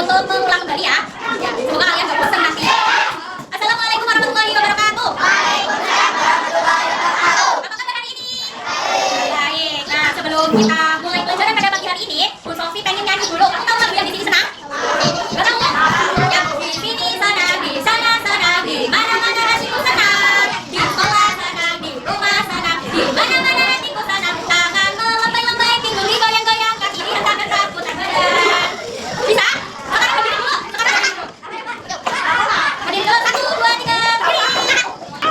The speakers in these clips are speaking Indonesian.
untuk mengulang kembali ya. Semoga kalian gak bosan nanti. Assalamualaikum warahmatullahi wabarakatuh. Waalaikumsalam warahmatullahi wabarakatuh. Apa kabar hari ini? Baik. Nah, sebelum kita mulai pelajaran pada pagi hari ini, Bu Sofi pengen nyanyi dulu. Kamu tahu lagu yang di sini senang? Gak tahu? Yang di sini sana, di sana sana, di mana-mana hatiku senang. Di sekolah sana, di rumah sana, di mana-mana hatiku senang. Tangan melambai-lambai, pinggul digoyang-goyang, kaki dihentak-hentak, putar badan. Bisa? Sekarang berdiri dulu. Sekarang berdiri dulu. 1, 2, 3, berdiri.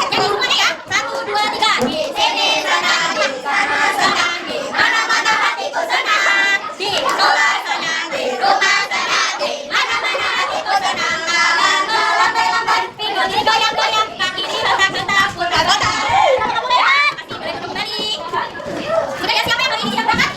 Nyanyi semuanya ya. 1, 2, 3. Di sini sana, di sana sana, di mana-mana hatiku senang. Di sekolah sana, di rumah sana, di mana-mana hatiku senang. Tangan melambai-lambai, pinggul digoyang-goyang, kaki dihentak-hentak, putar badan. Kamu lewat. Masih boleh duduk kembali. Sudah ya, siapa yang hari ini siap berangkat?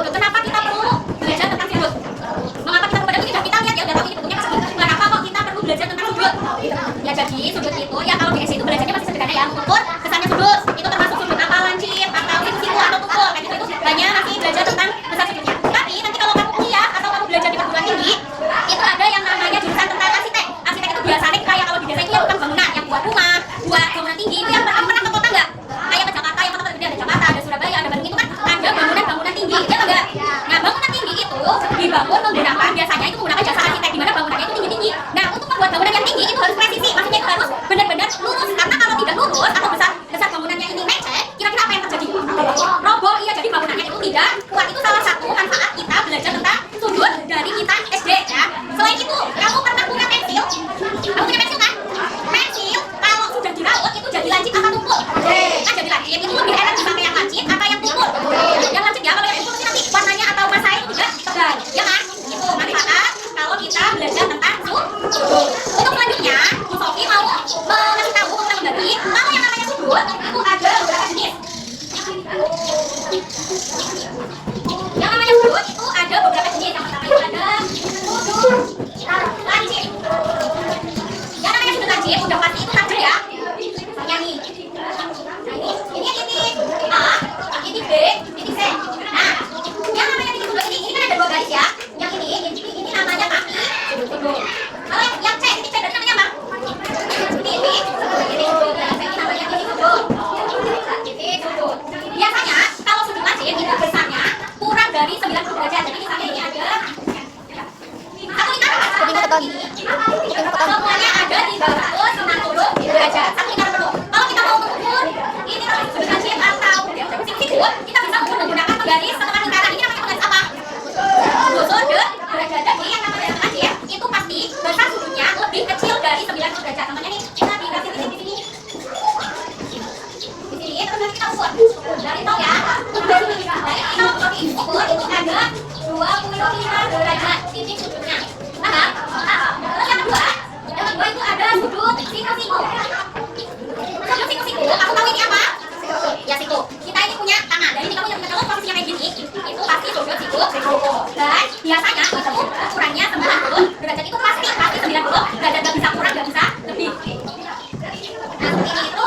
Kenapa kita perlu belajar tentang sudut? Mengapa kita perlu? Ini sudah kita lihat ya, udah tahu ini bentuknya persegi. Kenapa kok kita perlu belajar tentang sudut? Ya jadi sudut itu ya kalau di SD itu belajarnya masih sederhana ya, ukur besarnya sudut. Itu termasuk sudut apa lancip atau itu siku atau tukul kayak gitu, itu banyak masih belajar tentang besar sudutnya. Tapi nanti kalau kamu kuliah atau kamu belajar di perguruan tinggi, itu ada yang namanya jurusan tentang arsitek. Arsitek itu biasanya kayak kalau di desa itu yang bukan bangunan, yang buat rumah, buat bangunan tinggi. Itu yang pernah ke kota nggak? Kayak ke Jakarta, yang kota gede ada Jakarta, ada Surabaya, ada Bandung, itu kan ada bangunan-bangunan tinggi, ya enggak? Nah, bangunan tinggi itu dibangun menggunakan biasanya itu menggunakan jasa arsitek di mana bangunannya itu tinggi-tinggi. Nah, untuk membuat bangunan yang tinggi itu harus presisi, maksudnya itu harus benar-benar lurus. Karena kalau tidak lurus atau besar bangunannya ini mecet, kira-kira apa yang terjadi? Roboh, iya, jadi bangunannya itu tidak kuat. Itu salah satu manfaat kita belajar tentang sudut dari kita SD ya. Selain itu, kamu pernah punya pensil? Kamu punya pensil kan? Pensil kalau sudah diraut itu jadi lancip apa tumpul? Nah, jadi lancip itu lebih enak dipakai yang lancip apa yang tumpul? Yang lancip ya, kalau yang tumpul nanti warnanya atau masanya itu juga tebal, ya kan? Itu manfaat kalau kita belajar tentang sudut. Untuk selanjutnya, Bu Sofi mau mengasih tahu ke teman-teman kalau yang namanya sudut itu ada beberapa jenis. Yang namanya sudut itu ada beberapa jenis. Yang pertama itu ada sudut lancip. Yang namanya sudut lancip udah pasti itu tajam ya. Misalnya nih, ini titik A, titik B, titik C. Nah, yang namanya titik sudut ini kan ada dua garis ya. Yang ini namanya kaki sudut. Kalau yang C, titik C berarti namanya apa? Titik sudut. Ini namanya titik sudut. Titik sudut. Biasanya kalau sudut lancip itu besarnya kurang dari 90 derajat. Jadi misalnya ini ada satu lingkaran ini, semuanya ada di 360 derajat. Satu lingkaran penuh. Kalau kita mau mengukur ini kalau sudut lancip atau siku, kita bisa mengukur menggunakan penggaris setengah lingkaran. Ini namanya penggaris apa? Sudut derajat. Jadi yang namanya sudut lancip itu pasti besar sudutnya lebih kecil dari 90 derajat. Contohnya nih, kita dikasih titik di sini. Di sini terus kita ukur. Dari tahu ya. Kalau ukur itu ada 25 derajat titik sudutnya. Paham? Terus yang kedua itu ada sudut siku-siku. Sudut siku-siku, kamu tahu ini apa? Ya siku. Kita ini punya tangan. Dari ini kamu yang kalau posisinya kayak gini, itu pasti sudut siku-siku. Dan biasanya itu ukurannya 90 derajat itu pasti 90 derajat, nggak bisa kurang, nggak bisa lebih. Nah, seperti ini itu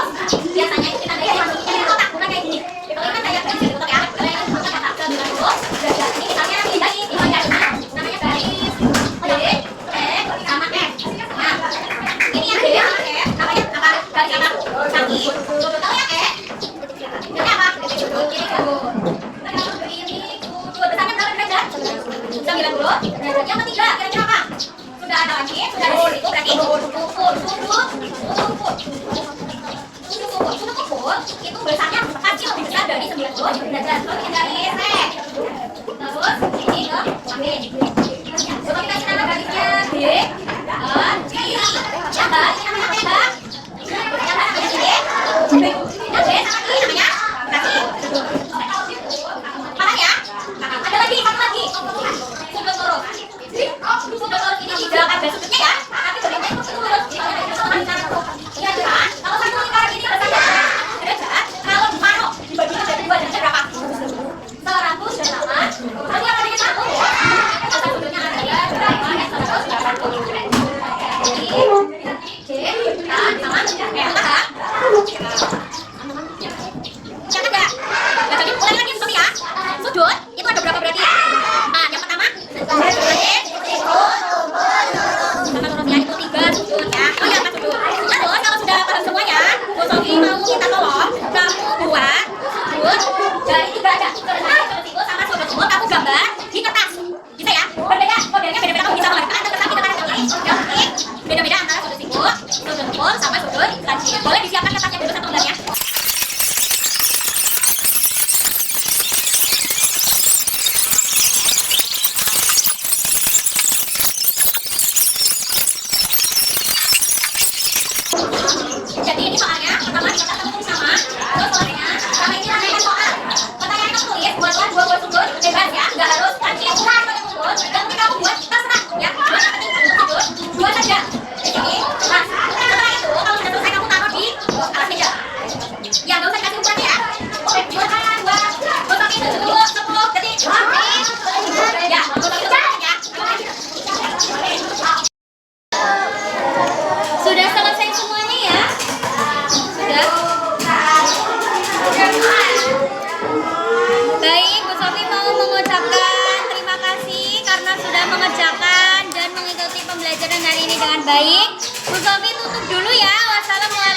biasanya itu kita lihat yang kotak, bukan kayak gini. Kalau ini kan kayak garis gitu ya. Kalau ini kotak kotak 90 derajat. Ini misalnya dari namanya garis B, E, sama F. Nah, ini yang B sama F namanya apa? Garis apa? Kaki. Tahu yang E? Ini apa? Ini sudut. Besarnya berapa derajat? 90 derajat. Yang ketiga kira-kira apa? Sudah ada lancip, sudah ada siku, berarti ukur. Sudut ukur itu besarnya pasti lebih besar dari 90 derajat. Terus kita garis C. Terus ini ke samping. Coba kita cari garisnya B, kiri. Yang B ini namanya apa ya, Mbak? Yang B namanya B. Yang B sama ini namanya kaki. Dari 3 aja. Sudut siku sama sudut umur kamu gambar di kertas. Bisa ya? Berbeda, modelnya beda-beda, kamu bisa menggunakan kertas di depan kaki. Beda-beda antara sudut siku, sudut umur sama sudut lancip. Boleh disiapkan kertasnya dulu satu lembarnya. Jadi ini soalnya pertama kita ketemu sama, terus soalnya sama ini rangkaian soal. Pertanyaan kamu tulis buatlah 2 sudut bebas ya, nggak harus lancip bukan pada sudut. Yang penting kamu buat terserah ya. Buat yang penting sudut 2 saja. Jadi, nah setelah itu kalau sudah selesai kamu taruh di alas meja. Ya nggak usah dikasih ukurannya ya. Oke, buat tapi itu dulu 10 detik. Ya, buat itu ya. Sudah selesai semuanya ya? Sudah? Baik, Bu Sofi mau mengucapkan terima kasih karena sudah mengerjakan dan mengikuti pembelajaran hari ini dengan baik. Bu Sofi tutup dulu ya. Wassalamualaikum.